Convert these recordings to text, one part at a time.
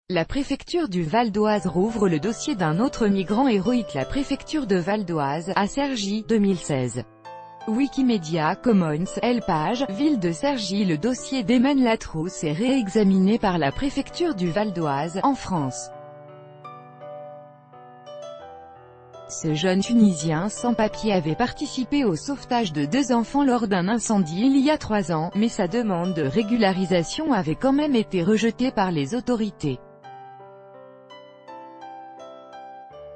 La préfecture du Val d'Oise rouvre le dossier d'un autre migrant héroïque. La préfecture de Val d'Oise, à Cergy, 2016. Wikimedia Commons, Page, ville de Cergy. Le dossier d'Emen Latrousse est réexaminé par la préfecture du Val d'Oise, en France. Ce jeune Tunisien sans papier avait participé au sauvetage de 2 enfants lors d'un incendie il y a 3 ans, mais sa demande de régularisation avait quand même été rejetée par les autorités.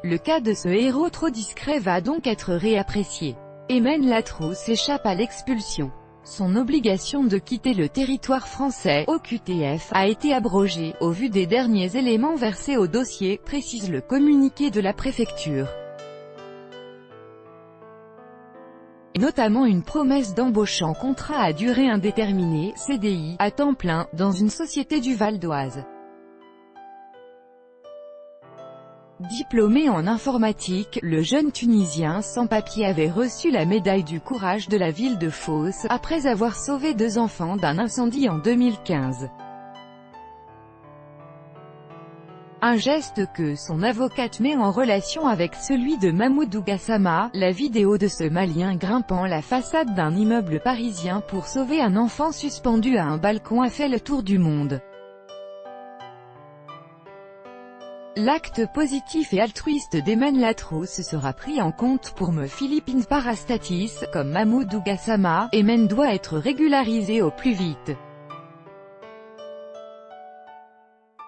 Le cas de ce héros trop discret va donc être réapprécié. Emen Latrousse échappe à l'expulsion. Son obligation de quitter le territoire français, OQTF, a été abrogée, au vu des derniers éléments versés au dossier, précise le communiqué de la préfecture. Notamment une promesse d'embauche en contrat à durée indéterminée, CDI, à temps plein, dans une société du Val d'Oise. Diplômé en informatique, le jeune Tunisien sans papier avait reçu la médaille du courage de la ville de Fos, après avoir sauvé 2 enfants d'un incendie en 2015. Un geste que son avocate met en relation avec celui de Mahmoudou Gassama. La vidéo de ce Malien grimpant la façade d'un immeuble parisien pour sauver un enfant suspendu à un balcon a fait le tour du monde. L'acte positif et altruiste d'Emen Latrousse sera pris en compte pour me Philippines Parastatis, comme Mahmoudou Gassama. Emen doit être régularisé au plus vite.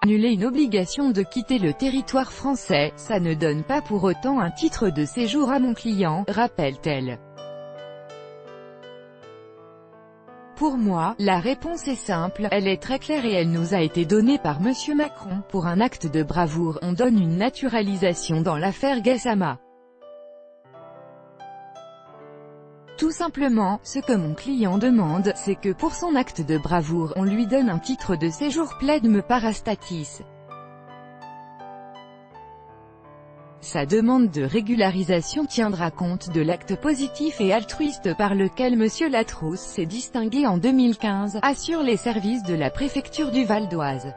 Annuler une obligation de quitter le territoire français, ça ne donne pas pour autant un titre de séjour à mon client, rappelle-t-elle. Pour moi, la réponse est simple, elle est très claire et elle nous a été donnée par Monsieur Macron. Pour un acte de bravoure, on donne une naturalisation dans l'affaire Gassama. Tout simplement, ce que mon client demande, c'est que pour son acte de bravoure, on lui donne un titre de séjour plaide me Parastatis. Sa demande de régularisation tiendra compte de l'acte positif et altruiste par lequel Monsieur Latrousse s'est distingué en 2015, assurent les services de la préfecture du Val d'Oise.